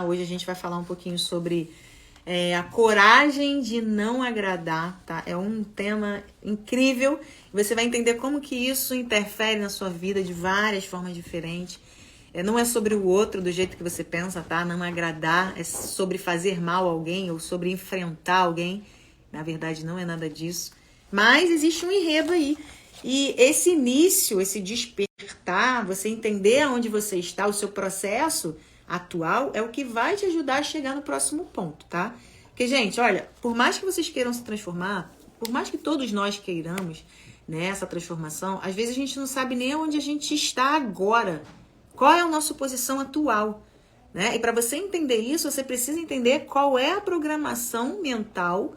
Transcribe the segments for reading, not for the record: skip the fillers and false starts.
Hoje a gente vai falar um pouquinho sobre a coragem de não agradar, tá? É um tema incrível. Você vai entender como que isso interfere na sua vida de várias formas diferentes. Não é sobre o outro do jeito que você pensa, tá? Não agradar, é sobre fazer mal a alguém ou sobre enfrentar alguém. Na verdade, não é nada disso. Mas existe um enredo aí. E esse início, esse despertar, você entender aonde você está, o seu processo atual, é o que vai te ajudar a chegar no próximo ponto, tá? Porque, gente, olha, por mais que vocês queiram se transformar, por mais que todos nós queiramos, né, essa transformação, às vezes a gente não sabe nem onde a gente está agora. Qual é a nossa posição atual, né? E para você entender isso, você precisa entender qual é a programação mental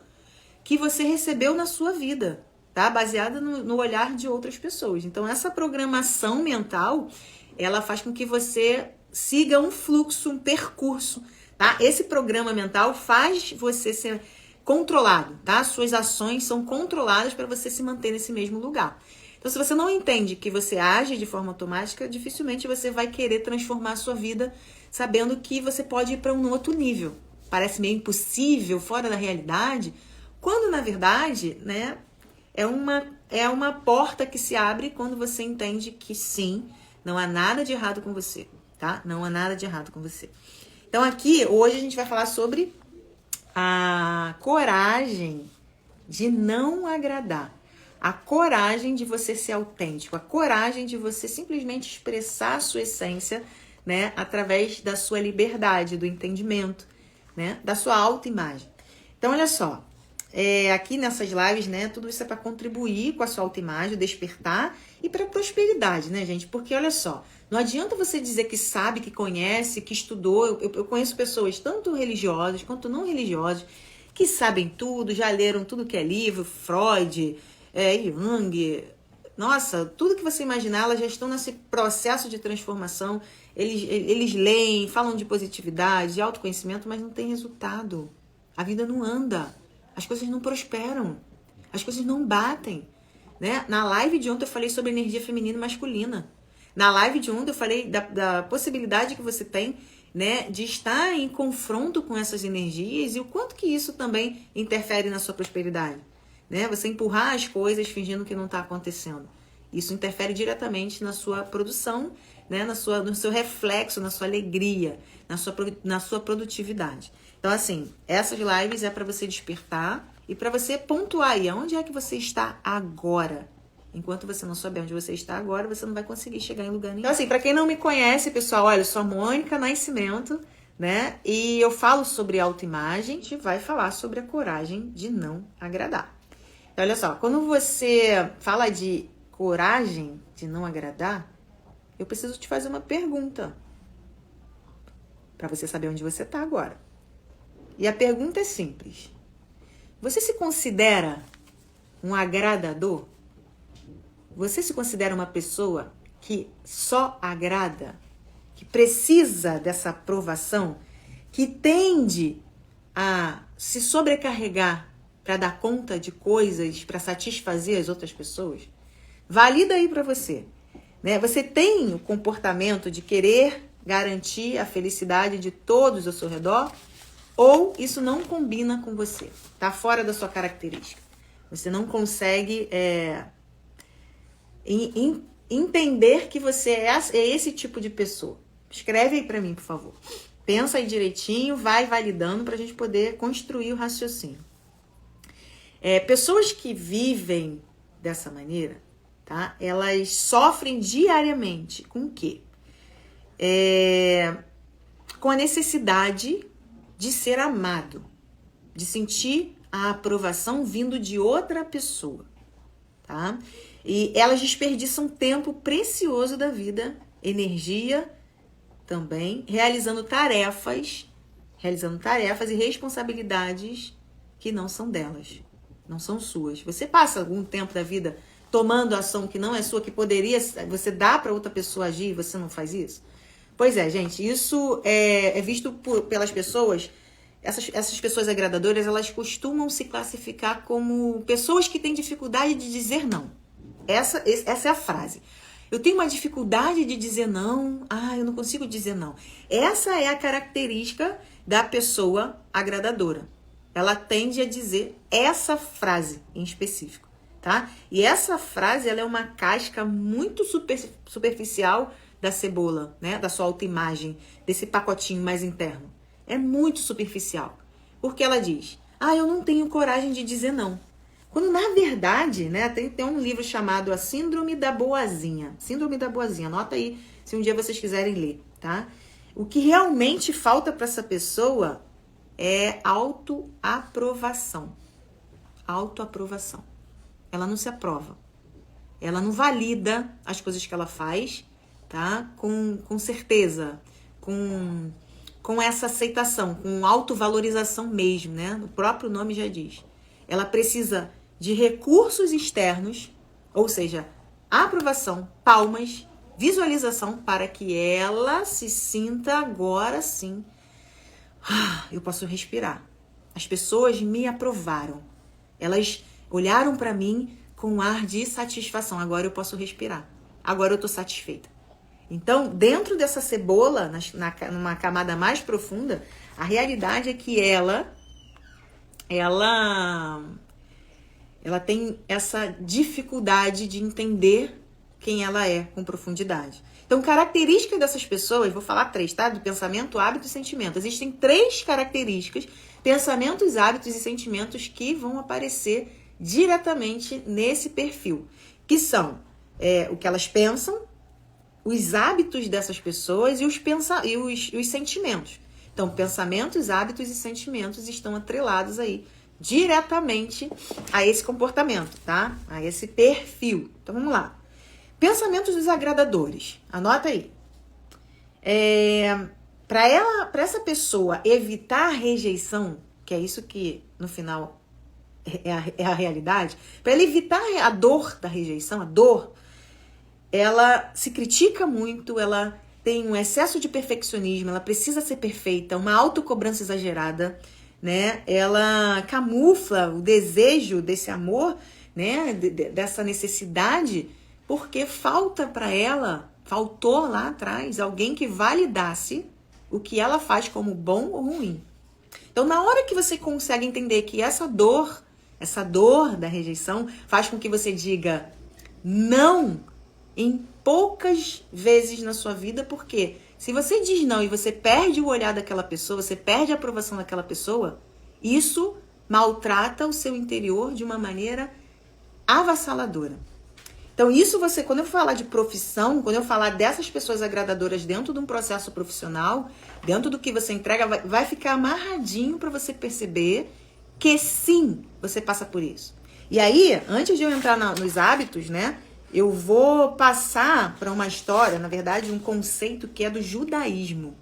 que você recebeu na sua vida, tá? Baseada no olhar de outras pessoas. Então, essa programação mental, ela faz com que você siga um fluxo, um percurso, tá? Esse programa mental faz você ser controlado, tá? Suas ações são controladas para você se manter nesse mesmo lugar. Então, se você não entende que você age de forma automática, dificilmente você vai querer transformar a sua vida sabendo que você pode ir para um outro nível. Parece meio impossível, fora da realidade, quando, na verdade, né, é uma porta que se abre quando você entende que sim, não há nada de errado com você, tá? Não há nada de errado com você. Então, aqui, hoje a gente vai falar sobre a coragem de não agradar. A coragem de você ser autêntico, a coragem de você simplesmente expressar a sua essência, né, através da sua liberdade, do entendimento, né, da sua autoimagem. Então, olha só, aqui nessas lives, né, tudo isso é para contribuir com a sua autoimagem, despertar e para prosperidade, né, gente? Porque, olha só, não adianta você dizer que sabe, que conhece, que estudou. Eu conheço pessoas, tanto religiosas quanto não religiosas, que sabem tudo, já leram tudo que é livro, Freud, Jung, nossa, tudo que você imaginar, elas já estão nesse processo de transformação, eles leem, falam de positividade, de autoconhecimento, mas não tem resultado. A vida não anda, as coisas não prosperam, as coisas não batem, né? Na live de ontem eu falei sobre energia feminina e masculina. Na live de ontem eu falei da possibilidade que você tem, né, de estar em confronto com essas energias e o quanto que isso também interfere na sua prosperidade. Né? Você empurrar as coisas fingindo que não está acontecendo. Isso interfere diretamente na sua produção, né? No seu reflexo, na sua alegria, na sua produtividade. Então, assim, essas lives é para você despertar e para você pontuar aí onde é que você está agora. Enquanto você não souber onde você está agora, você não vai conseguir chegar em lugar nenhum. Então, assim, para quem não me conhece, pessoal, olha, eu sou a Mônica Nascimento, né? E eu falo sobre autoimagem, a gente vai falar sobre a coragem de não agradar. Então, olha só, quando você fala de coragem de não agradar, eu preciso te fazer uma pergunta para você saber onde você está agora. E a pergunta é simples. Você se considera um agradador? Você se considera uma pessoa que só agrada, que precisa dessa aprovação, que tende a se sobrecarregar para dar conta de coisas, para satisfazer as outras pessoas? Valida aí para você, né? Você tem o comportamento de querer garantir a felicidade de todos ao seu redor? Ou isso não combina com você? Tá fora da sua característica. Você não consegue entender que você é esse tipo de pessoa. Escreve aí para mim, por favor. Pensa aí direitinho, vai validando para a gente poder construir o raciocínio. Pessoas que vivem dessa maneira, tá? Elas sofrem diariamente com o quê? Com a necessidade de ser amado, de sentir a aprovação vindo de outra pessoa, tá? E elas desperdiçam tempo precioso da vida, energia também, realizando tarefas e responsabilidades que não são delas, não são suas. Você passa algum tempo da vida tomando ação que não é sua, que poderia, você dá para outra pessoa agir e você não faz isso? Pois é, gente, isso é visto pelas pessoas. Essas pessoas agradadoras, elas costumam se classificar como pessoas que têm dificuldade de dizer não. Essa é a frase. Eu tenho uma dificuldade de dizer não. Eu não consigo dizer não. Essa é a característica da pessoa agradadora. Ela tende a dizer essa frase em específico, tá? E essa frase, ela é uma casca muito superficial da cebola, né? Da sua autoimagem, desse pacotinho mais interno. É muito superficial. Porque ela diz, eu não tenho coragem de dizer não. Quando, na verdade, né, tem um livro chamado A Síndrome da Boazinha. Síndrome da Boazinha. Anota aí, se um dia vocês quiserem ler, tá? O que realmente falta para essa pessoa é autoaprovação. Autoaprovação. Ela não se aprova. Ela não valida as coisas que ela faz, tá? Com certeza, com essa aceitação, com autovalorização mesmo, né? O próprio nome já diz. Ela precisa de recursos externos, ou seja, aprovação, palmas, visualização, para que ela se sinta agora sim. Eu posso respirar. As pessoas me aprovaram. Elas olharam para mim com um ar de satisfação. Agora eu posso respirar. Agora eu estou satisfeita. Então, dentro dessa cebola, numa camada mais profunda, a realidade é que ela tem essa dificuldade de entender quem ela é com profundidade. Então, características dessas pessoas, vou falar 3, tá? Do pensamento, hábito e sentimento. Existem 3 características, pensamentos, hábitos e sentimentos que vão aparecer diretamente nesse perfil, que são o que elas pensam, os hábitos dessas pessoas e os sentimentos. Então, pensamentos, hábitos e sentimentos estão atrelados aí diretamente a esse comportamento, tá? A esse perfil. Então, vamos lá. Pensamentos desagradadores. Anota aí. Para essa pessoa evitar a rejeição, que é isso que, no final, é a realidade, para ela evitar a dor da rejeição, ela se critica muito, ela tem um excesso de perfeccionismo, ela precisa ser perfeita, uma autocobrança exagerada, né? Ela camufla o desejo desse amor, né? Dessa necessidade, porque faltou lá atrás alguém que validasse o que ela faz como bom ou ruim. Então, na hora que você consegue entender que essa dor da rejeição faz com que você diga não em poucas vezes na sua vida, porque se você diz não e você perde o olhar daquela pessoa, você perde a aprovação daquela pessoa, isso maltrata o seu interior de uma maneira avassaladora. Então isso quando eu falar de profissão, quando eu falar dessas pessoas agradadoras dentro de um processo profissional, dentro do que você entrega, vai ficar amarradinho para você perceber que sim, você passa por isso. E aí, antes de eu entrar nos hábitos, né, eu vou passar para uma história, na verdade, um conceito que é do judaísmo.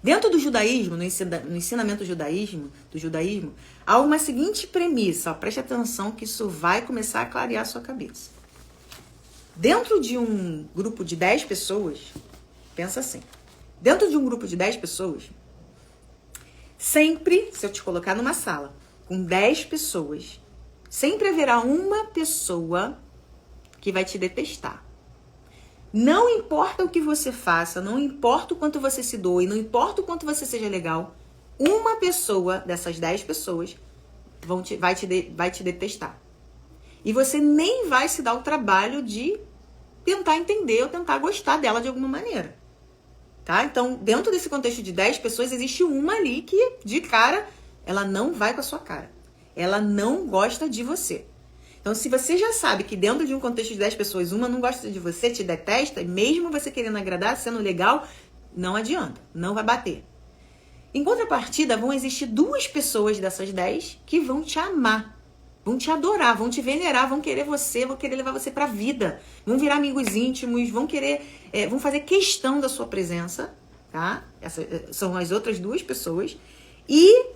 Dentro do judaísmo, no ensinamento do judaísmo, há uma seguinte premissa, preste atenção que isso vai começar a clarear a sua cabeça. Dentro de um grupo de 10 pessoas, pensa assim, dentro de um grupo de 10 pessoas, sempre, se eu te colocar numa sala com 10 pessoas, sempre haverá uma pessoa que vai te detestar. Não importa o que você faça, não importa o quanto você se doe, não importa o quanto você seja legal, uma pessoa dessas 10 pessoas vai te detestar. E você nem vai se dar o trabalho de tentar entender ou tentar gostar dela de alguma maneira. Tá? Então, dentro desse contexto de 10 pessoas, existe uma ali que, de cara, ela não vai com a sua cara. Ela não gosta de você. Então, se você já sabe que dentro de um contexto de 10 pessoas, uma não gosta de você, te detesta, mesmo você querendo agradar, sendo legal, não adianta, não vai bater. Em contrapartida, vão existir 2 pessoas dessas 10 que vão te amar, vão te adorar, vão te venerar, vão querer você, vão querer levar você pra vida, vão virar amigos íntimos, vão fazer questão da sua presença, tá? Essas são as outras 2 pessoas. E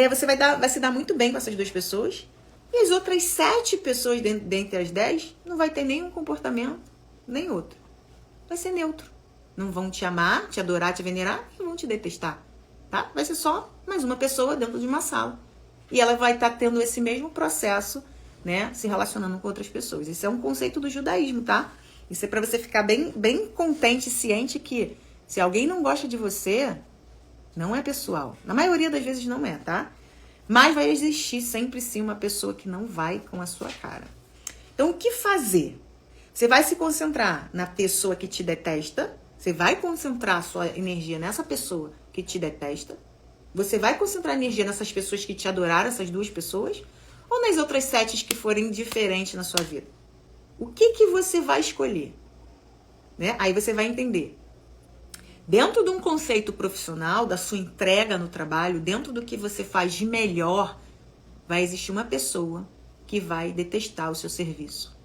você vai se dar muito bem com essas 2 pessoas. E as outras 7 pessoas dentre as 10 não vai ter nenhum comportamento, nem outro. Vai ser neutro. Não vão te amar, te adorar, te venerar e vão te detestar. Tá? Vai ser só mais uma pessoa dentro de uma sala. E ela vai estar tendo esse mesmo processo, né? Se relacionando com outras pessoas. Esse é um conceito do judaísmo, tá? Isso é para você ficar bem contente e ciente que se alguém não gosta de você, não é pessoal. Na maioria das vezes não é, tá? Mas vai existir sempre sim uma pessoa que não vai com a sua cara. Então, o que fazer? Você vai se concentrar na pessoa que te detesta. Você vai concentrar a sua energia nessa pessoa que te detesta. Você vai concentrar energia nessas pessoas que te adoraram, essas duas pessoas. Ou nas outras 7 que forem diferentes na sua vida? O que você vai escolher? Né? Aí você vai entender. Dentro de um conceito profissional, da sua entrega no trabalho, dentro do que você faz de melhor, vai existir uma pessoa que vai detestar o seu serviço.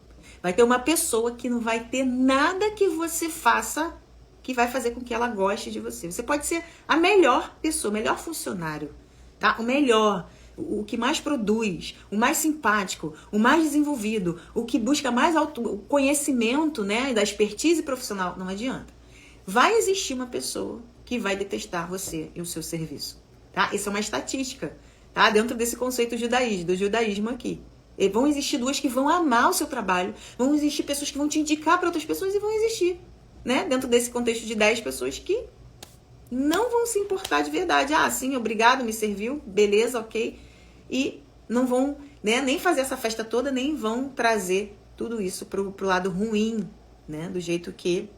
Vai ter uma pessoa que não vai ter nada que você faça que vai fazer com que ela goste de você. Você pode ser a melhor pessoa, o melhor funcionário, tá? O melhor, o que mais produz, o mais simpático, o mais desenvolvido, o que busca mais conhecimento, né, da expertise profissional. Não adianta. Vai existir uma pessoa que vai detestar você e o seu serviço, tá? Isso é uma estatística, tá? Dentro desse conceito do judaísmo aqui. E vão existir 2 que vão amar o seu trabalho, vão existir pessoas que vão te indicar para outras pessoas e vão existir, né? Dentro desse contexto de 10 pessoas que não vão se importar de verdade. Ah, sim, obrigado, me serviu, beleza, ok. E não vão, né, nem fazer essa festa toda, nem vão trazer tudo isso pro lado ruim, né? Do jeito que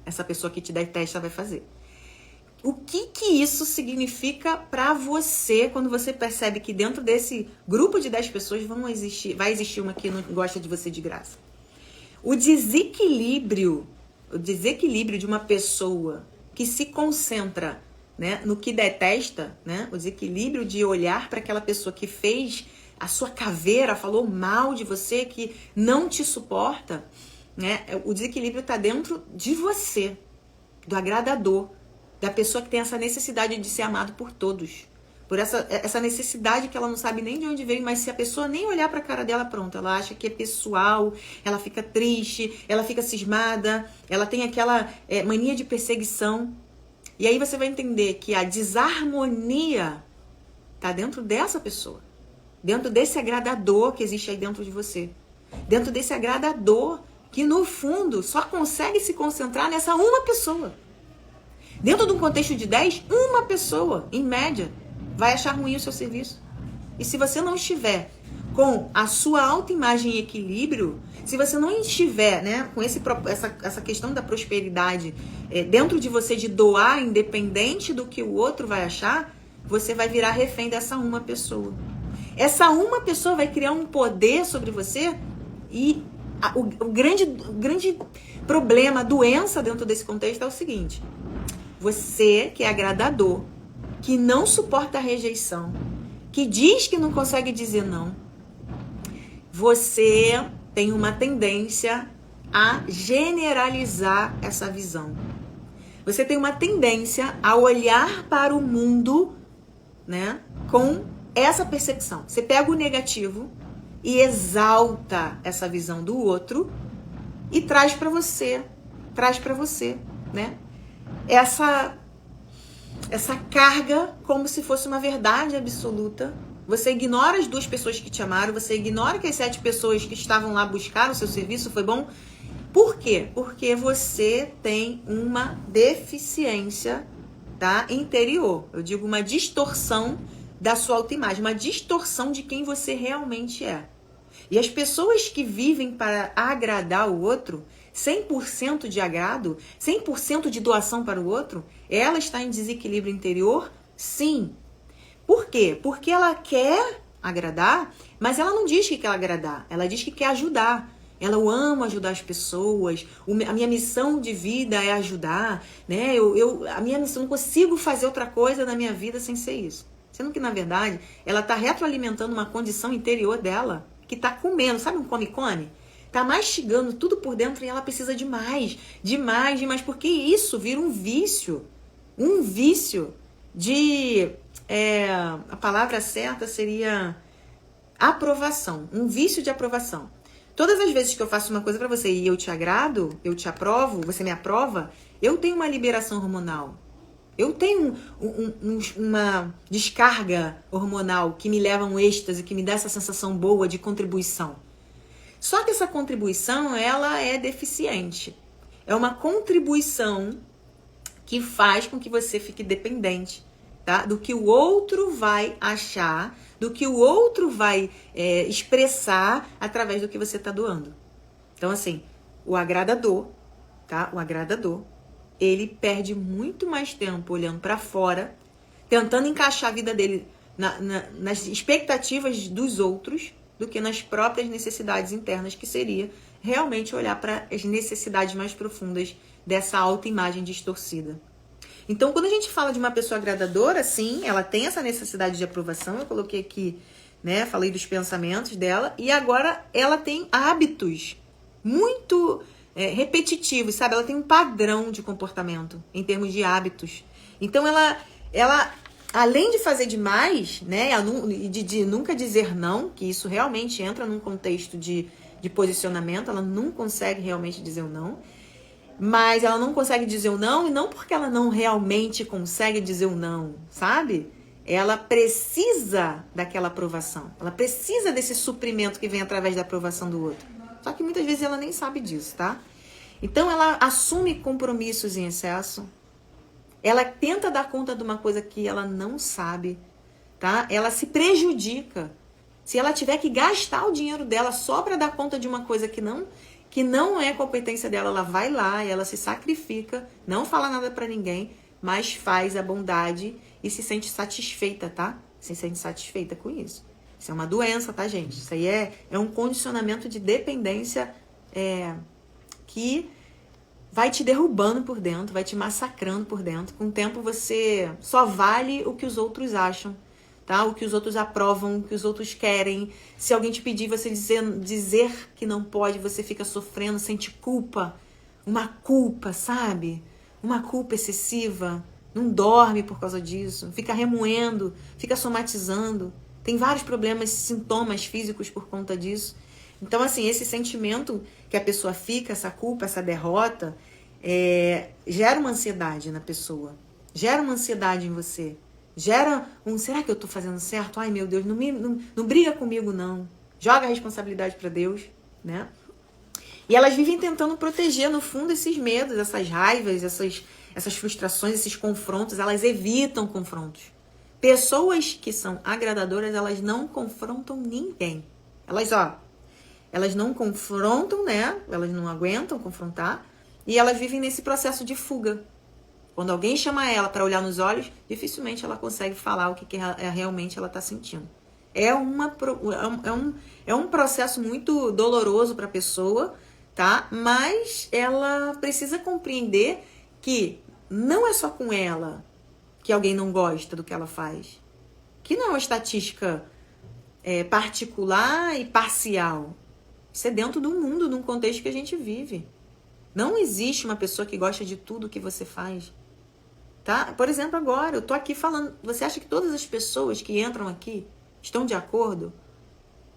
essa pessoa que te detesta vai fazer. O que isso significa para você quando você percebe que dentro desse grupo de 10 pessoas vai existir uma que não gosta de você de graça? O desequilíbrio de uma pessoa que se concentra, né, no que detesta, né, o desequilíbrio de olhar para aquela pessoa que fez a sua caveira, falou mal de você, que não te suporta, né, o desequilíbrio está dentro de você, do agradador, da pessoa que tem essa necessidade de ser amado por todos. Por essa necessidade que ela não sabe nem de onde veio, mas se a pessoa nem olhar pra cara dela, pronto, ela acha que é pessoal, ela fica triste, ela fica cismada, ela tem aquela mania de perseguição. E aí você vai entender que a desarmonia tá dentro dessa pessoa, dentro desse agradador que existe aí dentro de você, dentro desse agradador que no fundo só consegue se concentrar nessa uma pessoa. Dentro de um contexto de 10, uma pessoa, em média, vai achar ruim o seu serviço. E se você não estiver com a sua autoimagem em equilíbrio, se você não estiver, né, com essa questão da prosperidade dentro de você, de doar, independente do que o outro vai achar, você vai virar refém dessa uma pessoa. Essa uma pessoa vai criar um poder sobre você e o grande problema, a doença dentro desse contexto é o seguinte: você que é agradador, que não suporta a rejeição, que diz que não consegue dizer não, você tem uma tendência a generalizar essa visão. Você tem uma tendência a olhar para o mundo, né, com essa percepção. Você pega o negativo e exalta essa visão do outro e traz para você, né? Essa carga como se fosse uma verdade absoluta. Você ignora as 2 pessoas que te amaram, você ignora que as 7 pessoas que estavam lá buscaram o seu serviço, foi bom. Por quê? Porque você tem uma deficiência, tá, interior. Eu digo uma distorção da sua autoimagem, uma distorção de quem você realmente é. E as pessoas que vivem para agradar o outro, 100% de agrado, 100% de doação para o outro, ela está em desequilíbrio interior? Sim. Por quê? Porque ela quer agradar, mas ela não diz que quer agradar, ela diz que quer ajudar. Ela, eu amo ajudar as pessoas, a minha missão de vida é ajudar, né? A minha missão, não consigo fazer outra coisa na minha vida sem ser isso. Sendo que, na verdade, ela está retroalimentando uma condição interior dela, que está comendo, sabe um come-come? Tá mastigando tudo por dentro e ela precisa de mais, porque isso vira um vício de, a palavra certa seria aprovação, um vício de aprovação. Todas as vezes que eu faço uma coisa pra você e eu te agrado, eu te aprovo, você me aprova, eu tenho uma liberação hormonal. Eu tenho uma descarga hormonal que me leva a um êxtase, que me dá essa sensação boa de contribuição. Só que essa contribuição, ela é deficiente. É uma contribuição que faz com que você fique dependente, tá? Do que o outro vai achar, do que o outro vai expressar através do que você está doando. Então, assim, o agradador, tá? O agradador, ele perde muito mais tempo olhando para fora, tentando encaixar a vida dele nas expectativas dos outros, do que nas próprias necessidades internas, que seria realmente olhar para as necessidades mais profundas dessa autoimagem distorcida. Então, quando a gente fala de uma pessoa agradadora, sim, ela tem essa necessidade de aprovação. Eu coloquei aqui, né, falei dos pensamentos dela, e agora ela tem hábitos muito repetitivos, sabe? Ela tem um padrão de comportamento em termos de hábitos. Então, ela além de fazer demais, né, de nunca dizer não, que isso realmente entra num contexto de posicionamento, ela não consegue realmente dizer o não, mas ela não consegue dizer o não, e não porque ela não realmente consegue dizer o não, sabe? Ela precisa daquela aprovação, ela precisa desse suprimento que vem através da aprovação do outro. Só que muitas vezes ela nem sabe disso, tá? Então ela assume compromissos em excesso, ela tenta dar conta de uma coisa que ela não sabe, tá? Ela se prejudica. Se ela tiver que gastar o dinheiro dela só para dar conta de uma coisa que não é competência dela, ela vai lá e ela se sacrifica, não fala nada para ninguém, mas faz a bondade e se sente satisfeita, tá? Se sente satisfeita com isso. Isso é uma doença, tá, gente? Isso aí é um condicionamento de dependência que vai te derrubando por dentro, vai te massacrando por dentro. Com o tempo você só vale o que os outros acham, tá? O que os outros aprovam, o que os outros querem. Se alguém te pedir, você dizer que não pode, você fica sofrendo, sente culpa. Uma culpa, sabe? Uma culpa excessiva. Não dorme por causa disso. Fica remoendo, fica somatizando. Tem vários problemas, sintomas físicos por conta disso. Então, assim, esse sentimento que a pessoa fica, essa culpa, essa derrota, gera uma ansiedade na pessoa. Gera uma ansiedade em você. Gera será que eu tô fazendo certo? Ai, meu Deus, não briga comigo, não. Joga a responsabilidade para Deus, né? E elas vivem tentando proteger, no fundo, esses medos, essas raivas, essas frustrações, esses confrontos. Elas evitam confrontos. Pessoas que são agradadoras, elas não confrontam ninguém. Elas não confrontam, né? Elas não aguentam confrontar. E elas vivem nesse processo de fuga. Quando alguém chama ela para olhar nos olhos, dificilmente ela consegue falar o que realmente ela está sentindo. É um processo muito doloroso para a pessoa, tá? Mas ela precisa compreender que não é só com ela que alguém não gosta do que ela faz. Que não é uma estatística particular e parcial. Isso é dentro do mundo, num contexto que a gente vive. Não existe uma pessoa que gosta de tudo que você faz. Tá? Por exemplo, agora, eu tô aqui falando. Você acha que todas as pessoas que entram aqui estão de acordo?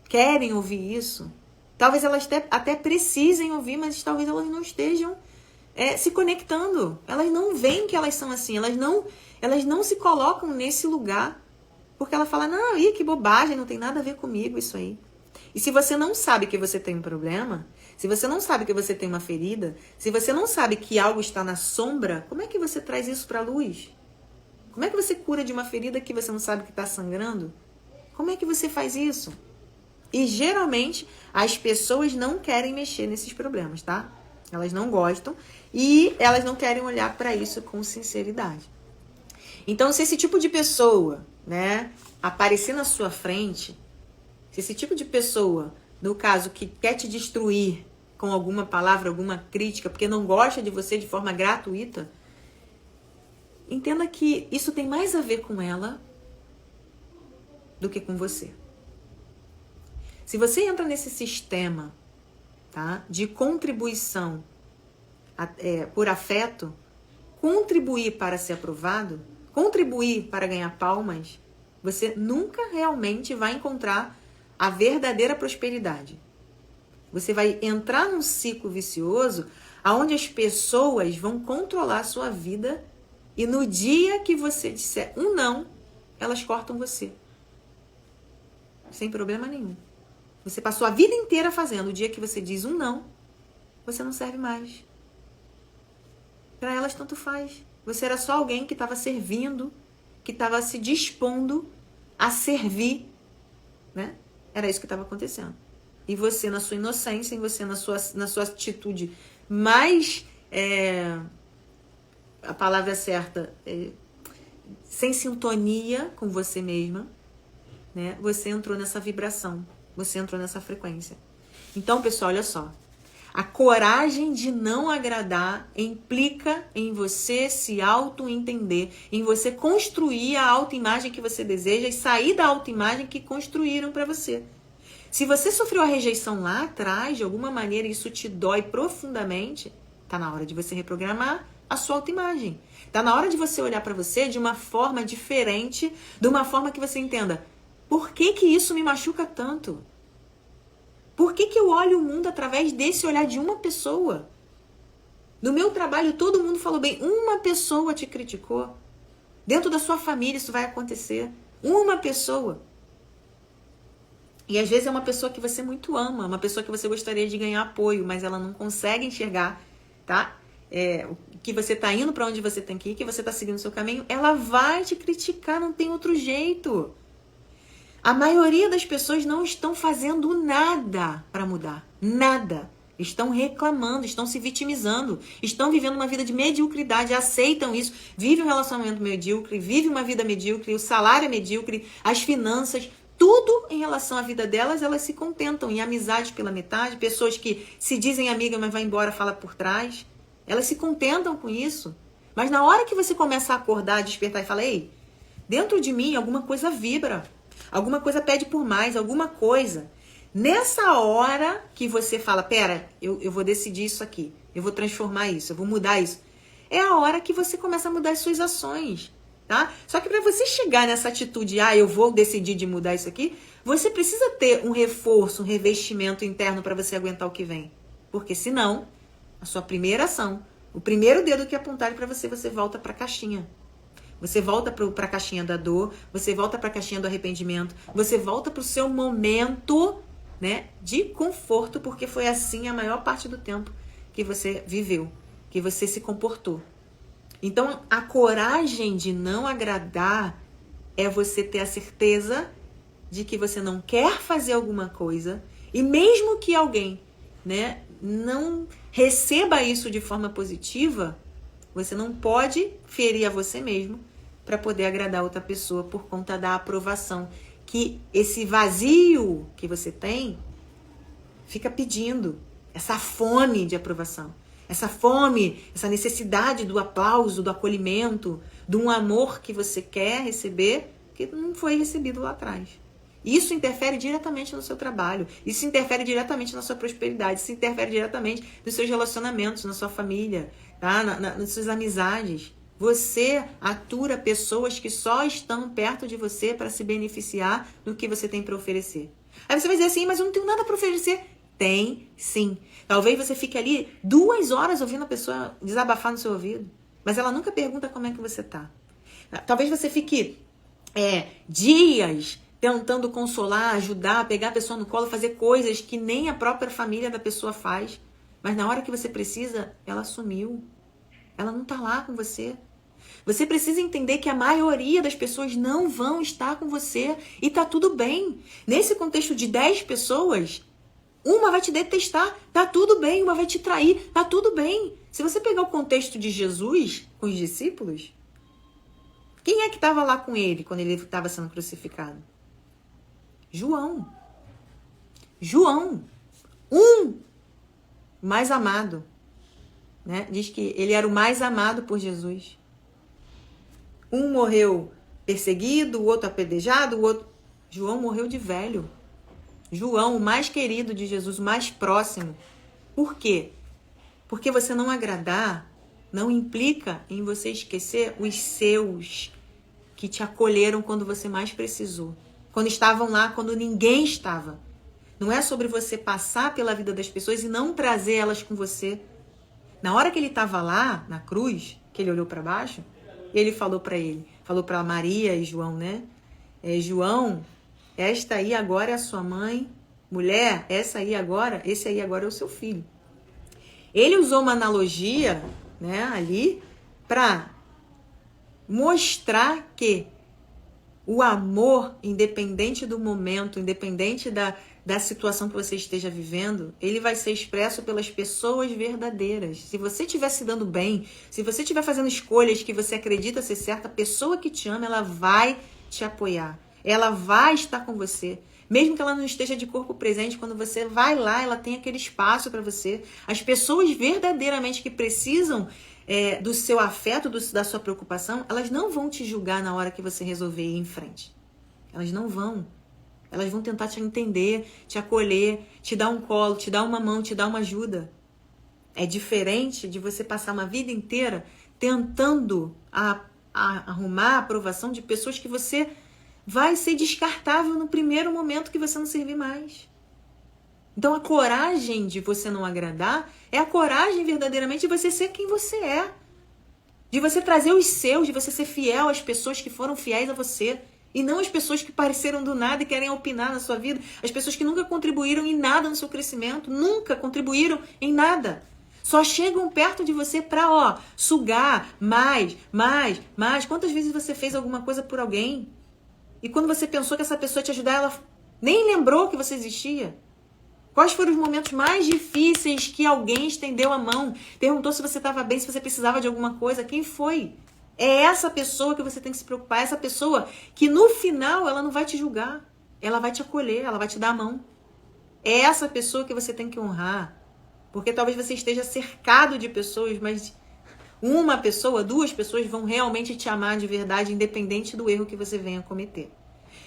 Querem ouvir isso? Talvez elas até precisem ouvir, mas talvez elas não estejam se conectando. Elas não veem que elas são assim. Elas não se colocam nesse lugar. Porque ela fala, não, que bobagem, não tem nada a ver comigo isso aí. E se você não sabe que você tem um problema, se você não sabe que você tem uma ferida, se você não sabe que algo está na sombra, como é que você traz isso para a luz? Como é que você cura de uma ferida que você não sabe que está sangrando? Como é que você faz isso? E geralmente as pessoas não querem mexer nesses problemas, tá? Elas não gostam e elas não querem olhar para isso com sinceridade. Então, se esse tipo de pessoa, né, aparecer na sua frente, se esse tipo de pessoa, no caso, que quer te destruir com alguma palavra, alguma crítica, porque não gosta de você de forma gratuita, entenda que isso tem mais a ver com ela do que com você. Se você entra nesse sistema, tá, de contribuição por afeto, contribuir para ser aprovado, contribuir para ganhar palmas, você nunca realmente vai encontrar a verdadeira prosperidade. Você vai entrar num ciclo vicioso onde as pessoas vão controlar a sua vida e no dia que você disser um não, elas cortam você. Sem problema nenhum. Você passou a vida inteira fazendo. O dia que você diz um não, você não serve mais. Para elas, tanto faz. Você era só alguém que estava servindo, que estava se dispondo a servir, né? Era isso que estava acontecendo. E você, na sua inocência, e você, na sua atitude mais, a palavra certa, sem sintonia com você mesma, né? Você entrou nessa vibração, você entrou nessa frequência. Então, pessoal, olha só. A coragem de não agradar implica em você se auto-entender, em você construir a autoimagem que você deseja e sair da autoimagem que construíram para você. Se você sofreu a rejeição lá atrás, de alguma maneira isso te dói profundamente, tá na hora de você reprogramar a sua autoimagem. Tá na hora de você olhar para você de uma forma diferente, de uma forma que você entenda, por que que isso me machuca tanto? Por que que eu olho o mundo através desse olhar de uma pessoa? No meu trabalho, todo mundo falou bem. Uma pessoa te criticou. Dentro da sua família, isso vai acontecer. Uma pessoa. E às vezes é uma pessoa que você muito ama, uma pessoa que você gostaria de ganhar apoio, mas ela não consegue enxergar, tá? Que você tá indo para onde você tem que ir, que você tá seguindo o seu caminho. Ela vai te criticar, não tem outro jeito. A maioria das pessoas não estão fazendo nada para mudar. Nada. Estão reclamando, estão se vitimizando, estão vivendo uma vida de mediocridade, aceitam isso, vivem um relacionamento medíocre, vivem uma vida medíocre, o salário é medíocre, as finanças, tudo em relação à vida delas, elas se contentam em amizade pela metade, pessoas que se dizem amiga, mas vai embora, fala por trás. Elas se contentam com isso. Mas na hora que você começa a acordar, a despertar e fala, ei, dentro de mim alguma coisa vibra. Alguma coisa pede por mais, alguma coisa. Nessa hora que você fala, pera, eu vou decidir isso aqui, eu vou transformar isso, eu vou mudar isso. É a hora que você começa a mudar as suas ações, tá? Só que para você chegar nessa atitude, eu vou decidir de mudar isso aqui, você precisa ter um reforço, um revestimento interno para você aguentar o que vem. Porque senão, a sua primeira ação, o primeiro dedo que apontar para você, você volta para a caixinha. Você volta para a caixinha da dor, você volta para a caixinha do arrependimento, você volta para o seu momento, né, de conforto, porque foi assim a maior parte do tempo que você viveu, que você se comportou. Então, a coragem de não agradar é você ter a certeza de que você não quer fazer alguma coisa e mesmo que alguém, né, não receba isso de forma positiva, você não pode ferir a você mesmo para poder agradar outra pessoa por conta da aprovação. Que esse vazio que você tem fica pedindo, essa fome de aprovação, essa fome, essa necessidade do aplauso, do acolhimento, de um amor que você quer receber que não foi recebido lá atrás. Isso interfere diretamente no seu trabalho, isso interfere diretamente na sua prosperidade, isso interfere diretamente nos seus relacionamentos, na sua família, tá? Nas suas amizades. Você atura pessoas que só estão perto de você para se beneficiar do que você tem para oferecer. Aí você vai dizer assim, mas eu não tenho nada para oferecer. Tem, sim. Talvez você fique ali 2 horas ouvindo a pessoa desabafar no seu ouvido, mas ela nunca pergunta como é que você tá. Talvez você fique dias tentando consolar, ajudar, pegar a pessoa no colo, fazer coisas que nem a própria família da pessoa faz. Mas na hora que você precisa, ela sumiu. Ela não tá lá com você. Você precisa entender que a maioria das pessoas não vão estar com você. E tá tudo bem. Nesse contexto de 10 pessoas, uma vai te detestar. Tá tudo bem. Uma vai te trair. Tá tudo bem. Se você pegar o contexto de Jesus com os discípulos, quem é que estava lá com ele quando ele estava sendo crucificado? João. João. Mais amado. Né? Diz que ele era o mais amado por Jesus. Um morreu perseguido, o outro apedrejado, o outro... João morreu de velho. João, o mais querido de Jesus, o mais próximo. Por quê? Porque você não agradar não implica em você esquecer os seus que te acolheram quando você mais precisou. Quando estavam lá, quando ninguém estava. Não é sobre você passar pela vida das pessoas e não trazer elas com você. Na hora que ele estava lá, na cruz, que ele olhou para baixo, ele falou para Maria e João, né? João, esta aí agora é a sua mãe mulher, esse aí agora é o seu filho. Ele usou uma analogia, né, ali para mostrar que o amor, independente do momento, independente da situação que você esteja vivendo, ele vai ser expresso pelas pessoas verdadeiras. Se você estiver se dando bem, se você estiver fazendo escolhas que você acredita ser certa, a pessoa que te ama, ela vai te apoiar. Ela vai estar com você. Mesmo que ela não esteja de corpo presente, quando você vai lá, ela tem aquele espaço para você. As pessoas verdadeiramente que precisam do seu afeto, da sua preocupação, elas não vão te julgar na hora que você resolver ir em frente. Elas não vão. Elas vão tentar te entender, te acolher, te dar um colo, te dar uma mão, te dar uma ajuda. É diferente de você passar uma vida inteira tentando arrumar a aprovação de pessoas que você vai ser descartável no primeiro momento que você não servir mais. Então a coragem de você não agradar é a coragem verdadeiramente de você ser quem você é. De você trazer os seus, de você ser fiel às pessoas que foram fiéis a você. E não as pessoas que pareceram do nada e querem opinar na sua vida. As pessoas que nunca contribuíram em nada no seu crescimento. Nunca contribuíram em nada. Só chegam perto de você pra, sugar mais. Quantas vezes você fez alguma coisa por alguém? E quando você pensou que essa pessoa ia te ajudar, ela nem lembrou que você existia? Quais foram os momentos mais difíceis que alguém estendeu a mão, perguntou se você estava bem, se você precisava de alguma coisa? Quem foi? É essa pessoa que você tem que se preocupar, essa pessoa que no final ela não vai te julgar, ela vai te acolher, ela vai te dar a mão. É essa pessoa que você tem que honrar, porque talvez você esteja cercado de pessoas, mas uma pessoa, duas pessoas vão realmente te amar de verdade, independente do erro que você venha cometer.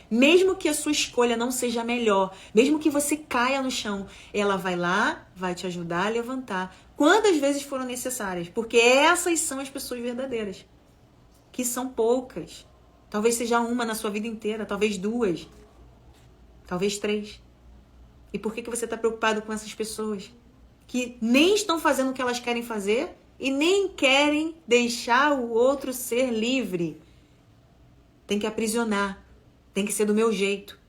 Mesmo que a sua escolha não seja melhor, mesmo que você caia no chão, ela vai lá, vai te ajudar a levantar, quantas vezes foram necessárias, porque essas são as pessoas verdadeiras, que são poucas. Talvez seja uma na sua vida inteira, talvez duas, talvez três. E por que você está preocupado com essas pessoas que nem estão fazendo o que elas querem fazer e nem querem deixar o outro ser livre? Tem que aprisionar. Tem que ser do meu jeito.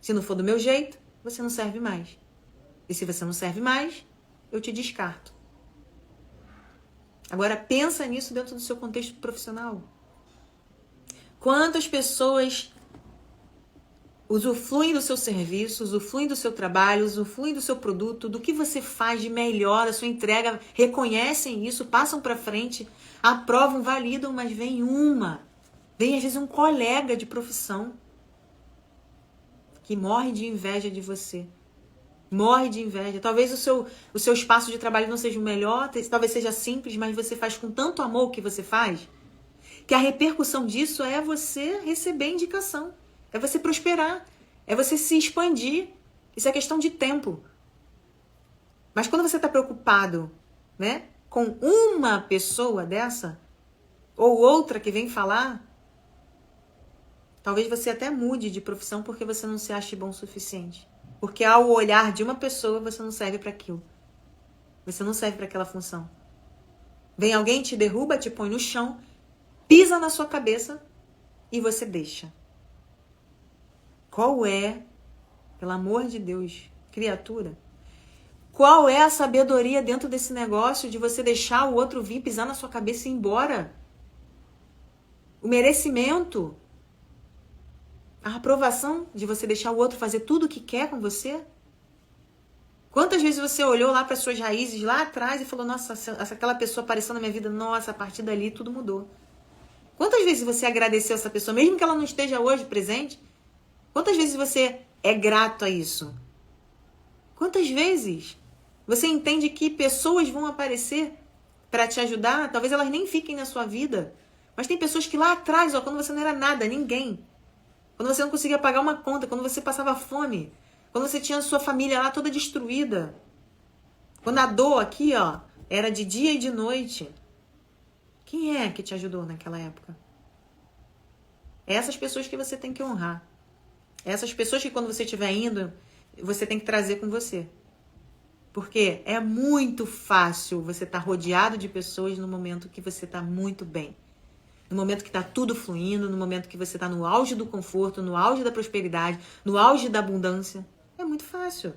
Se não for do meu jeito, você não serve mais. E se você não serve mais, eu te descarto. Agora pensa nisso dentro do seu contexto profissional. Quantas pessoas usufruem do seu serviço, usufruem do seu trabalho, usufruem do seu produto, do que você faz de melhor, a sua entrega, reconhecem isso, passam para frente, aprovam, validam, mas vem às vezes um colega de profissão que morre de inveja de você. Morre de inveja. Talvez o seu espaço de trabalho não seja o melhor, talvez seja simples, mas você faz com tanto amor o que você faz, que a repercussão disso é você receber indicação, é você prosperar, é você se expandir. Isso é questão de tempo. Mas quando você está preocupado, né, com uma pessoa dessa, ou outra que vem falar, talvez você até mude de profissão porque você não se ache bom o suficiente. Porque ao olhar de uma pessoa, você não serve para aquilo. Você não serve para aquela função. Vem alguém, te derruba, te põe no chão, pisa na sua cabeça e você deixa. Qual é, pelo amor de Deus, criatura, qual é a sabedoria dentro desse negócio de você deixar o outro vir pisar na sua cabeça e ir embora? O merecimento, a aprovação de você deixar o outro fazer tudo o que quer com você? Quantas vezes você olhou lá para suas raízes lá atrás e falou, nossa, aquela pessoa apareceu na minha vida, nossa, a partir dali tudo mudou. Quantas vezes você agradeceu essa pessoa, mesmo que ela não esteja hoje presente? Quantas vezes você é grato a isso? Quantas vezes você entende que pessoas vão aparecer para te ajudar? Talvez elas nem fiquem na sua vida, mas tem pessoas que lá atrás, quando você não era nada, ninguém, quando você não conseguia pagar uma conta, quando você passava fome, quando você tinha a sua família lá toda destruída, quando a dor aqui, era de dia e de noite, quem é que te ajudou naquela época? É essas pessoas que você tem que honrar. É essas pessoas que quando você estiver indo, você tem que trazer com você. Porque é muito fácil você estar rodeado de pessoas no momento que você está muito bem. No momento que está tudo fluindo, no momento que você está no auge do conforto, no auge da prosperidade, no auge da abundância. É muito fácil.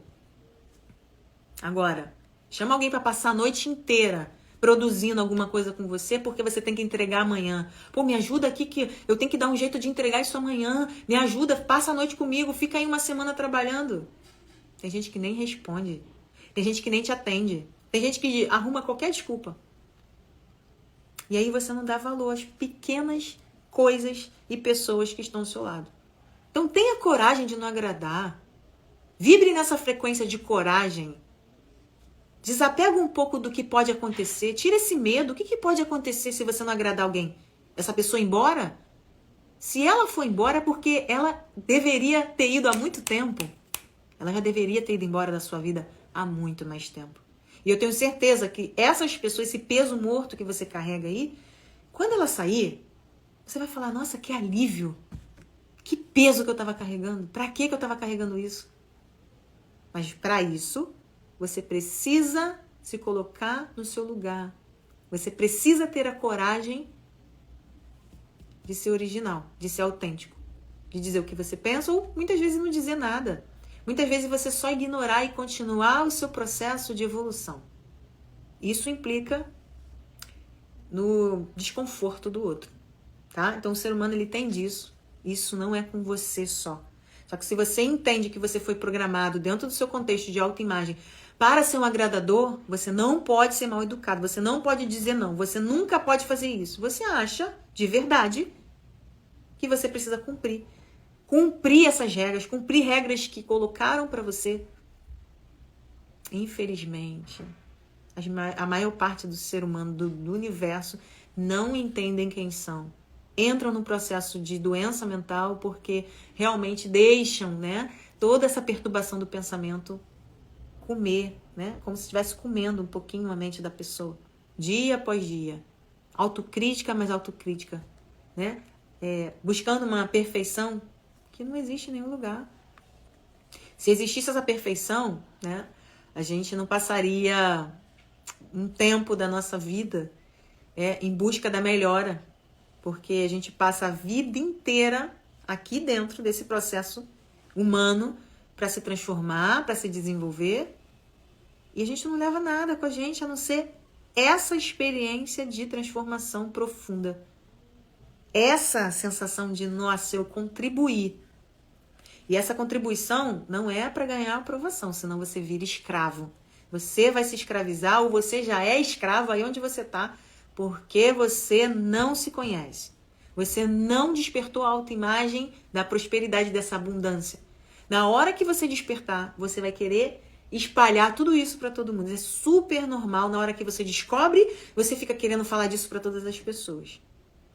Agora, chama alguém para passar a noite inteira produzindo alguma coisa com você porque você tem que entregar amanhã. Pô, me ajuda aqui que eu tenho que dar um jeito de entregar isso amanhã. Me ajuda, passa a noite comigo, fica aí uma semana trabalhando. Tem gente que nem responde. Tem gente que nem te atende. Tem gente que arruma qualquer desculpa. E aí você não dá valor às pequenas coisas e pessoas que estão ao seu lado. Então tenha coragem de não agradar. Vibre nessa frequência de coragem. Desapega um pouco do que pode acontecer. Tira esse medo. O que pode acontecer se você não agradar alguém? Essa pessoa ir embora? Se ela for embora é porque ela deveria ter ido há muito tempo. Ela já deveria ter ido embora da sua vida há muito mais tempo. E eu tenho certeza que essas pessoas, esse peso morto que você carrega aí, quando ela sair, você vai falar, nossa, que alívio. Que peso que eu estava carregando. Pra que eu estava carregando isso? Mas para isso, você precisa se colocar no seu lugar. Você precisa ter a coragem de ser original, de ser autêntico, de dizer o que você pensa ou muitas vezes não dizer nada. Muitas vezes você só ignorar e continuar o seu processo de evolução. Isso implica no desconforto do outro, tá? Então o ser humano ele tem disso. Isso não é com você só. Só que se você entende que você foi programado dentro do seu contexto de autoimagem para ser um agradador, você não pode ser mal educado, você não pode dizer não, você nunca pode fazer isso. Você acha, de verdade, que você precisa cumprir. Cumprir essas regras, cumprir regras que colocaram para você. Infelizmente, a maior parte do ser humano, do universo, não entendem quem são. Entram no processo de doença mental porque realmente deixam, né, toda essa perturbação do pensamento comer, né, como se estivesse comendo um pouquinho a mente da pessoa, dia após dia. Autocrítica, mais autocrítica, né? Buscando uma perfeição que não existe em nenhum lugar. Se existisse essa perfeição, né, a gente não passaria um tempo da nossa vida em busca da melhora, porque a gente passa a vida inteira aqui dentro desse processo humano para se transformar, para se desenvolver, e a gente não leva nada com a gente a não ser essa experiência de transformação profunda. Essa sensação de, nossa, eu contribuí. E essa contribuição não é para ganhar aprovação, senão você vira escravo. Você vai se escravizar ou você já é escravo aí onde você está, porque você não se conhece. Você não despertou a autoimagem da prosperidade, dessa abundância. Na hora que você despertar, você vai querer espalhar tudo isso para todo mundo. É super normal. Na hora que você descobre, você fica querendo falar disso para todas as pessoas.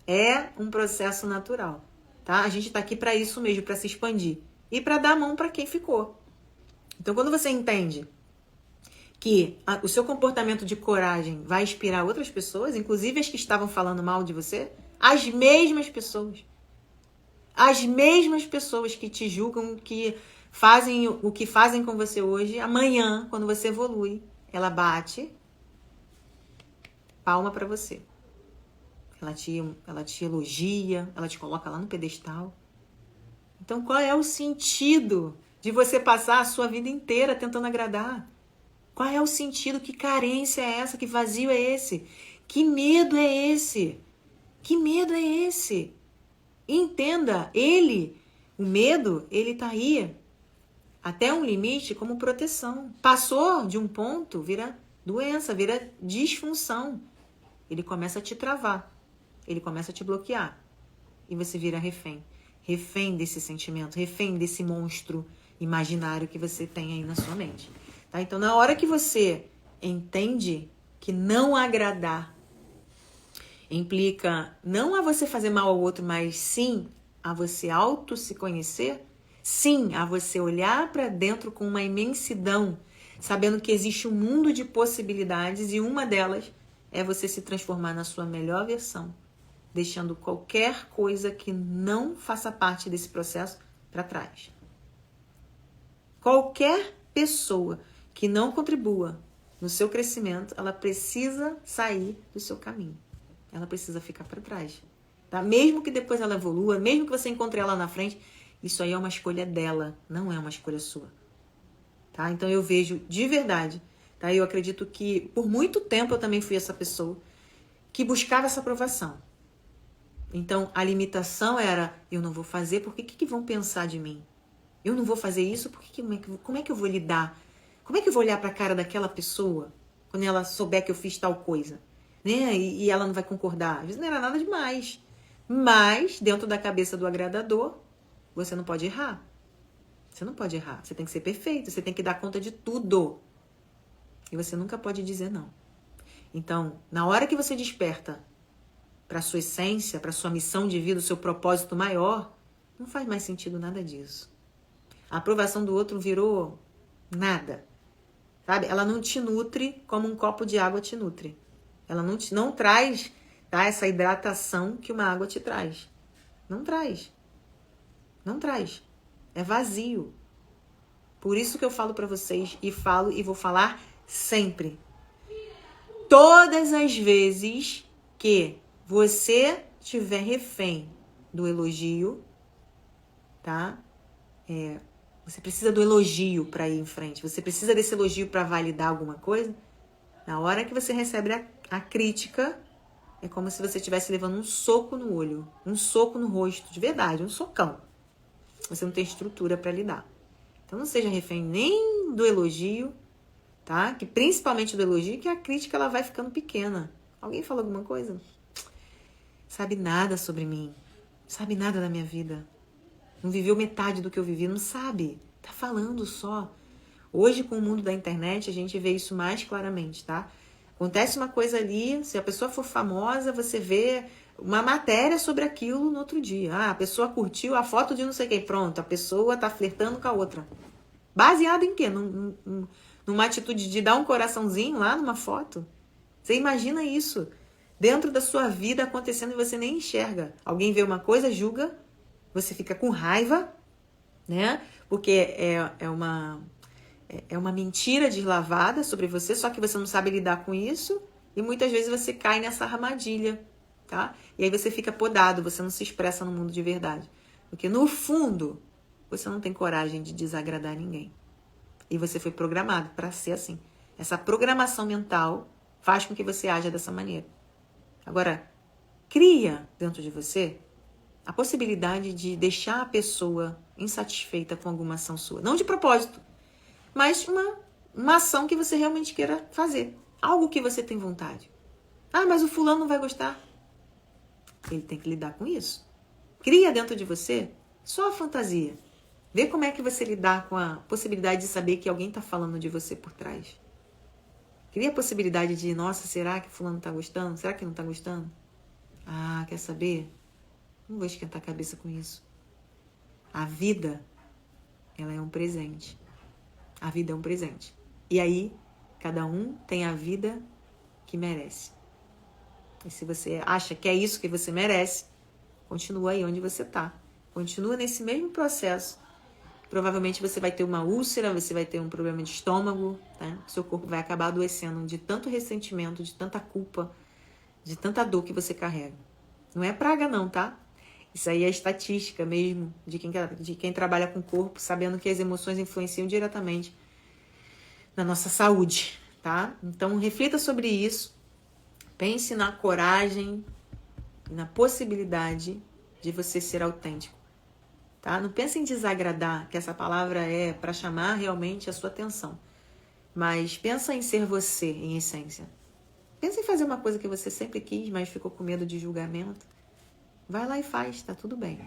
É um processo natural, tá? A gente está aqui para isso mesmo, para se expandir e para dar a mão para quem ficou. Então, quando você entende que o seu comportamento de coragem vai inspirar outras pessoas, inclusive as que estavam falando mal de você, as mesmas pessoas que te julgam, que fazem o que fazem com você hoje, amanhã, quando você evolui, ela bate palma para você. Ela te elogia, ela te coloca lá no pedestal. Então, qual é o sentido de você passar a sua vida inteira tentando agradar? Qual é o sentido? Que carência é essa? Que vazio é esse? Que medo é esse? Que medo é esse? Entenda, o medo, ele tá aí até um limite como proteção. Passou de um ponto, vira doença, vira disfunção. Ele começa a te travar, ele começa a te bloquear e você vira refém. Refém desse sentimento, refém desse monstro imaginário que você tem aí na sua mente. Tá? Então, na hora que você entende que não agradar implica não a você fazer mal ao outro, mas sim a você se conhecer, sim a você olhar para dentro com uma imensidão, sabendo que existe um mundo de possibilidades e uma delas é você se transformar na sua melhor versão, deixando qualquer coisa que não faça parte desse processo para trás. Qualquer pessoa que não contribua no seu crescimento, ela precisa sair do seu caminho. Ela precisa ficar para trás. Tá? Mesmo que depois ela evolua, mesmo que você encontre ela na frente, isso aí é uma escolha dela, não é uma escolha sua. tá? Então eu vejo de verdade, tá? Eu acredito que por muito tempo eu também fui essa pessoa que buscava essa aprovação. Então a limitação era, eu não vou fazer, porque que vão pensar de mim? Eu não vou fazer isso, porque como é que eu vou lidar? Como é que eu vou olhar para a cara daquela pessoa quando ela souber que eu fiz tal coisa? Né? E ela não vai concordar. Às vezes não era nada demais. Mas, dentro da cabeça do agradador, você não pode errar. Você não pode errar. Você tem que ser perfeito. Você tem que dar conta de tudo. E você nunca pode dizer não. Então, na hora que você desperta para a sua essência, para a sua missão de vida, o seu propósito maior, não faz mais sentido nada disso. A aprovação do outro virou nada. Sabe? Ela não te nutre como um copo de água te nutre. Ela não traz, tá, essa hidratação que uma água te traz. Não traz. Não traz. É vazio. Por isso que eu falo para vocês e falo e vou falar sempre. Todas as vezes que você estiver refém do elogio, tá? Você precisa do elogio para ir em frente. Você precisa desse elogio para validar alguma coisa. Na hora que você recebe a crítica, é como se você estivesse levando um soco no olho, um soco no rosto, de verdade, um socão. Você não tem estrutura para lidar. Então não seja refém nem do elogio, tá? Que principalmente do elogio, que a crítica ela vai ficando pequena. Alguém falou alguma coisa? Sabe nada sobre mim. Sabe nada da minha vida. Não viveu metade do que eu vivi, não sabe. Tá falando só. Hoje, com o mundo da internet, a gente vê isso mais claramente, tá? Acontece uma coisa ali, se a pessoa for famosa, você vê uma matéria sobre aquilo no outro dia. Ah, a pessoa curtiu a foto de não sei quem. Pronto, a pessoa tá flertando com a outra. Baseado em quê? Numa atitude de dar um coraçãozinho lá numa foto? Você imagina isso dentro da sua vida acontecendo e você nem enxerga. Alguém vê uma coisa, julga, você fica com raiva, né? Porque é uma mentira deslavada sobre você, só que você não sabe lidar com isso e muitas vezes você cai nessa armadilha, tá? E aí você fica podado, você não se expressa no mundo de verdade. Porque no fundo, você não tem coragem de desagradar ninguém. E você foi programado para ser assim. Essa programação mental faz com que você haja dessa maneira. Agora, cria dentro de você a possibilidade de deixar a pessoa insatisfeita com alguma ação sua. Não de propósito, mas uma ação que você realmente queira fazer. Algo que você tem vontade. Ah, mas o fulano não vai gostar. Ele tem que lidar com isso. Cria dentro de você só a fantasia. Vê como é que você lidar com a possibilidade de saber que alguém está falando de você por trás. Cria a possibilidade de, nossa, será que fulano está gostando? Será que não está gostando? Ah, quer saber? Não vou esquentar a cabeça com isso. A vida, ela é um presente. A vida é um presente. E aí, cada um tem a vida que merece. E se você acha que é isso que você merece, continua aí onde você está. Continua nesse mesmo processo. Provavelmente você vai ter uma úlcera, você vai ter um problema de estômago, né? Seu corpo vai acabar adoecendo de tanto ressentimento, de tanta culpa, de tanta dor que você carrega. Não é praga não, tá? Isso aí é estatística mesmo de quem trabalha com o corpo, sabendo que as emoções influenciam diretamente na nossa saúde, tá? Então, reflita sobre isso, pense na coragem e na possibilidade de você ser autêntico, tá? Não pense em desagradar, que essa palavra é para chamar realmente a sua atenção, mas pensa em ser você, em essência. Pensa em fazer uma coisa que você sempre quis, mas ficou com medo de julgamento. Vai lá e faz, tá tudo bem,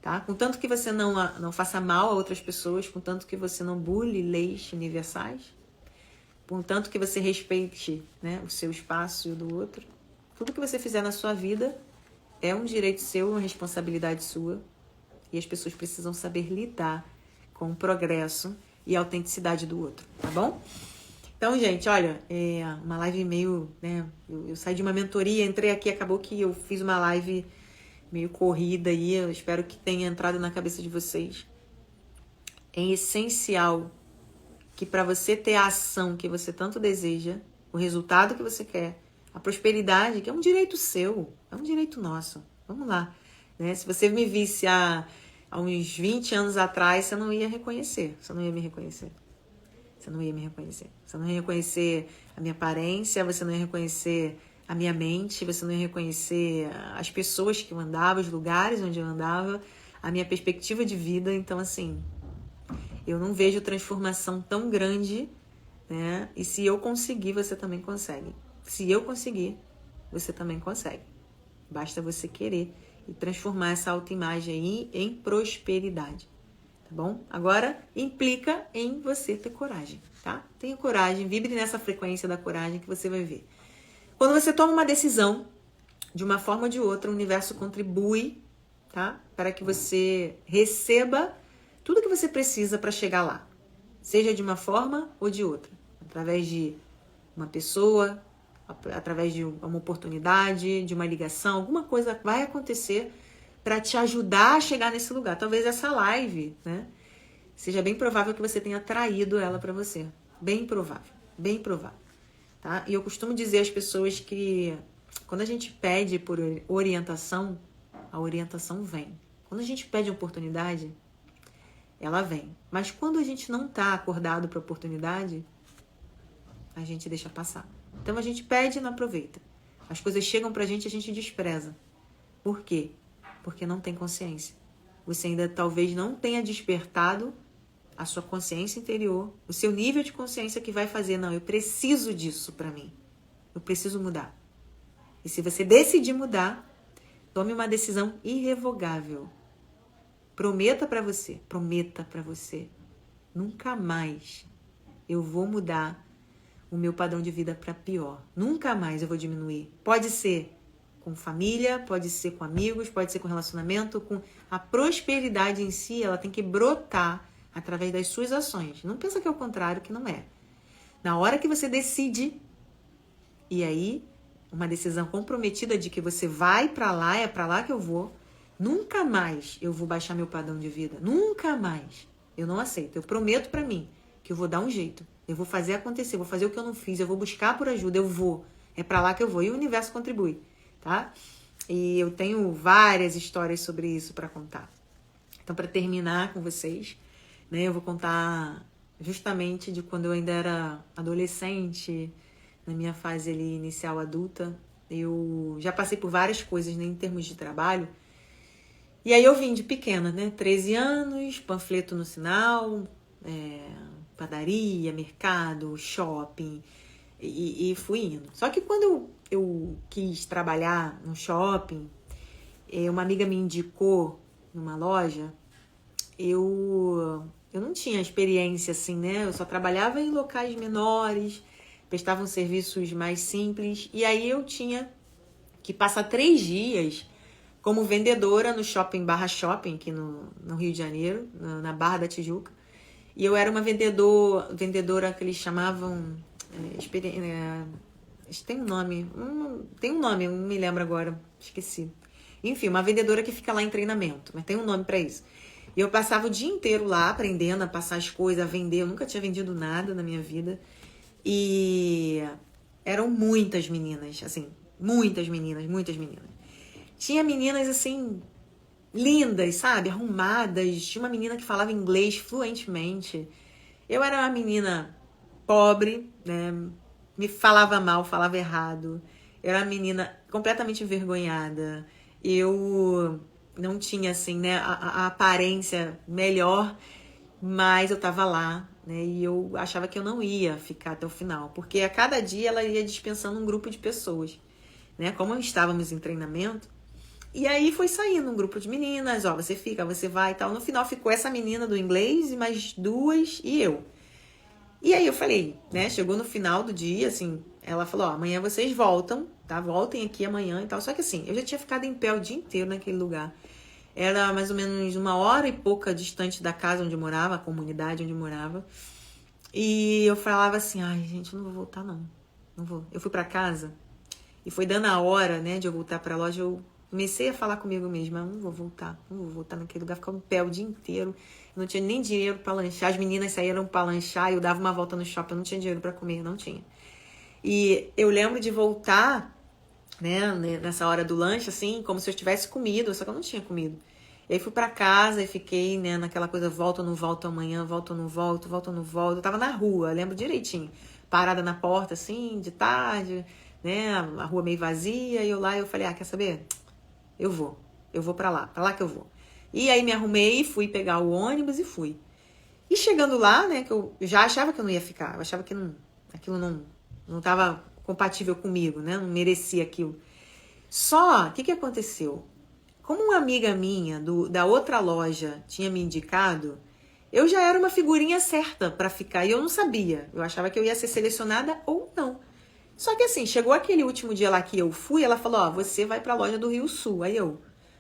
tá? Contanto que você não faça mal a outras pessoas, contanto que você não burle leis universais, contanto que você respeite, né, o seu espaço e o do outro. Tudo que você fizer na sua vida é um direito seu, uma responsabilidade sua, e as pessoas precisam saber lidar com o progresso e a autenticidade do outro, tá bom? Então, gente, olha, uma live meio, né, eu saí de uma mentoria, entrei aqui, acabou que eu fiz uma live meio corrida aí, eu espero que tenha entrado na cabeça de vocês. É essencial que para você ter a ação que você tanto deseja, o resultado que você quer, a prosperidade, que é um direito seu, é um direito nosso. Vamos lá, né? Se você me visse há uns 20 anos atrás, você não ia reconhecer, você não ia me reconhecer. Você não ia me reconhecer. Você não ia reconhecer a minha aparência, você não ia reconhecer a minha mente, você não ia reconhecer as pessoas que eu andava, os lugares onde eu andava, a minha perspectiva de vida. Então, assim, eu não vejo transformação tão grande, né? E se eu conseguir, você também consegue. Se eu conseguir, você também consegue. Basta você querer e transformar essa autoimagem aí em prosperidade. Tá bom? Agora, implica em você ter coragem, tá? Tenha coragem, vibre nessa frequência da coragem que você vai ver. Quando você toma uma decisão, de uma forma ou de outra, o universo contribui, tá? Para que você receba tudo que você precisa para chegar lá. Seja de uma forma ou de outra. Através de uma pessoa, através de uma oportunidade, de uma ligação, alguma coisa vai acontecer para te ajudar a chegar nesse lugar. Talvez essa live, né, seja bem provável que você tenha atraído ela para você. Bem provável, bem provável. Tá? E eu costumo dizer às pessoas que quando a gente pede por orientação, a orientação vem. Quando a gente pede oportunidade, ela vem. Mas quando a gente não está acordado para a oportunidade, a gente deixa passar. Então a gente pede e não aproveita. As coisas chegam pra gente e a gente despreza. Por quê? Porque não tem consciência. Você ainda talvez não tenha despertado a sua consciência interior, o seu nível de consciência que vai fazer, não, eu preciso disso pra mim. Eu preciso mudar. E se você decidir mudar, tome uma decisão irrevogável. Prometa pra você, nunca mais eu vou mudar o meu padrão de vida para pior. Nunca mais eu vou diminuir. Pode ser com família, pode ser com amigos, pode ser com relacionamento, com a prosperidade em si, ela tem que brotar através das suas ações. Não pensa que é o contrário, que não é. Na hora que você decide, e aí, uma decisão comprometida de que você vai para lá, é para lá que eu vou, nunca mais eu vou baixar meu padrão de vida. Nunca mais. Eu não aceito. Eu prometo para mim que eu vou dar um jeito. Eu vou fazer acontecer, vou fazer o que eu não fiz, eu vou buscar por ajuda, eu vou. É pra lá que eu vou. E o universo contribui, tá? E eu tenho várias histórias sobre isso pra contar. Então, pra terminar com vocês, né, eu vou contar justamente de quando eu ainda era adolescente, na minha fase ali inicial adulta. Eu já passei por várias coisas, né, em termos de trabalho. E aí eu vim de pequena, né, 13 anos, panfleto no sinal, padaria, mercado, shopping, e fui indo. Só que quando eu quis trabalhar no shopping, uma amiga me indicou numa loja, eu não tinha experiência assim, né? Eu só trabalhava em locais menores, prestava serviços mais simples, e aí eu tinha que passar 3 dias como vendedora no shopping Barra Shopping, aqui no Rio de Janeiro, na Barra da Tijuca. E eu era uma vendedora que eles chamavam... tem um nome, eu não me lembro agora, esqueci. Enfim, uma vendedora que fica lá em treinamento, mas tem um nome pra isso. E eu passava o dia inteiro lá aprendendo a passar as coisas, a vender. Eu nunca tinha vendido nada na minha vida. E eram muitas meninas, assim, muitas meninas. Tinha meninas, assim, lindas, sabe? Arrumadas. Tinha uma menina que falava inglês fluentemente. Eu era uma menina pobre, né? Me falava mal, falava errado. Eu era uma menina completamente envergonhada. Eu não tinha, assim, né, a aparência melhor, mas eu tava lá, né? E eu achava que eu não ia ficar até o final, porque a cada dia ela ia dispensando um grupo de pessoas, né? Como estávamos em treinamento. E aí foi saindo um grupo de meninas, ó, você fica, você vai e tal. No final ficou essa menina do inglês e mais 2 e eu. E aí eu falei, né, chegou no final do dia, assim, ela falou, ó, amanhã vocês voltam, tá? Voltem aqui amanhã e tal. Só que assim, eu já tinha ficado em pé o dia inteiro naquele lugar. Era mais ou menos 1h e pouca distante da casa onde eu morava, a comunidade onde eu morava. E eu falava assim, ai, gente, eu não vou voltar não vou. Eu fui pra casa e foi dando a hora, né, de eu voltar pra loja, eu comecei a falar comigo mesma, não vou voltar naquele lugar, ficar em pé o dia inteiro. Eu não tinha nem dinheiro pra lanchar, as meninas saíram pra lanchar, eu dava uma volta no shopping, eu não tinha dinheiro pra comer, não tinha. E eu lembro de voltar, né, nessa hora do lanche, assim, como se eu tivesse comido, só que eu não tinha comido. E aí fui pra casa e fiquei, né, naquela coisa, volto ou não volto amanhã, volto ou não volto, volto ou não volto. Eu tava na rua, lembro direitinho. Parada na porta, assim, de tarde, né, a rua meio vazia. E eu lá, eu falei, quer saber? Eu vou pra lá que eu vou. E aí me arrumei, fui pegar o ônibus e fui. E chegando lá, né, que eu já achava que eu não ia ficar. Eu achava que aquilo não tava compatível comigo, né, não merecia aquilo. Só, o que aconteceu? Como uma amiga minha da outra loja tinha me indicado, eu já era uma figurinha certa para ficar e eu não sabia. Eu achava que eu ia ser selecionada ou não. Só que assim, chegou aquele último dia lá que eu fui, ela falou, você vai pra loja do Rio Sul. Aí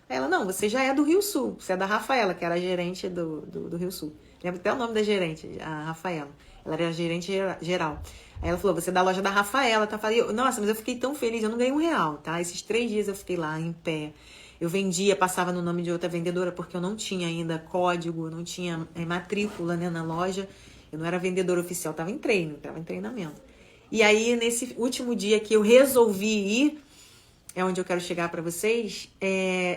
ela, não, você já é do Rio Sul. Você é da Rafaela, que era a gerente do Rio Sul. Lembro até o nome da gerente, a Rafaela. Ela era a gerente geral. Aí ela falou, você é da loja da Rafaela, tá? Eu falei, nossa, mas eu fiquei tão feliz, eu não ganhei R$1, tá? Esses 3 dias eu fiquei lá, em pé. Eu vendia, passava no nome de outra vendedora, porque eu não tinha ainda código, não tinha matrícula, né, na loja. Eu não era vendedora oficial, tava em treino, tava em treinamento. E aí, nesse último dia que eu resolvi ir, é onde eu quero chegar para vocês,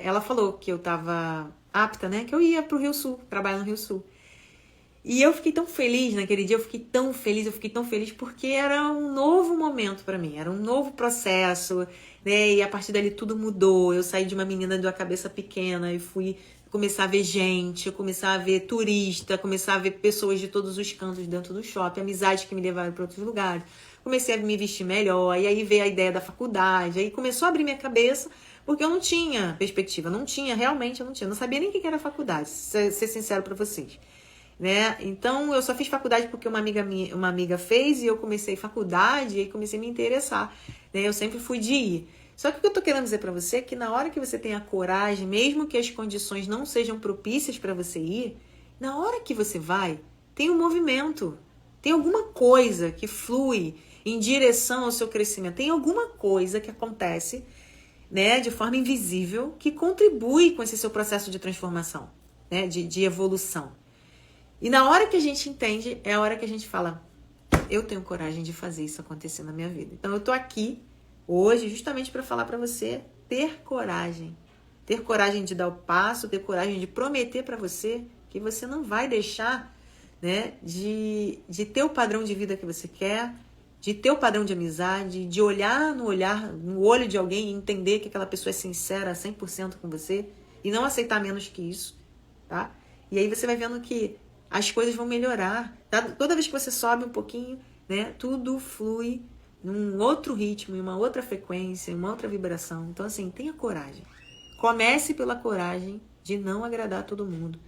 ela falou que eu tava apta, né, que eu ia pro Rio Sul, trabalhar no Rio Sul. E eu fiquei tão feliz naquele dia, eu fiquei tão feliz porque era um novo momento para mim, era um novo processo, né? E a partir dali tudo mudou. Eu saí de uma menina de uma cabeça pequena e fui começar a ver gente, começar a ver turista, começar a ver pessoas de todos os cantos dentro do shopping, amizades que me levaram para outros lugares. Comecei a me vestir melhor, e aí veio a ideia da faculdade, aí começou a abrir minha cabeça, porque eu não tinha perspectiva, realmente eu não tinha, não sabia nem o que era faculdade, ser sincero para vocês. Né? Então eu só fiz faculdade porque uma amiga fez e eu comecei faculdade e aí comecei a me interessar, né? Eu sempre fui de ir. Só que o que eu tô querendo dizer para você é que na hora que você tem a coragem, mesmo que as condições não sejam propícias para você ir, na hora que você vai, tem um movimento, tem alguma coisa que flui em direção ao seu crescimento, tem alguma coisa que acontece, né, de forma invisível que contribui com esse seu processo de transformação, né, de evolução. E na hora que a gente entende, é a hora que a gente fala, eu tenho coragem de fazer isso acontecer na minha vida. Então eu tô aqui hoje justamente para falar para você ter coragem de dar o passo, ter coragem de prometer para você que você não vai deixar, né, de ter o padrão de vida que você quer, de ter o padrão de amizade, de olhar no olho de alguém e entender que aquela pessoa é sincera 100% com você e não aceitar menos que isso, tá? E aí você vai vendo que as coisas vão melhorar, tá? Toda vez que você sobe um pouquinho, né, tudo flui num outro ritmo, em uma outra frequência, em uma outra vibração. Então, assim, tenha coragem. Comece pela coragem de não agradar todo mundo.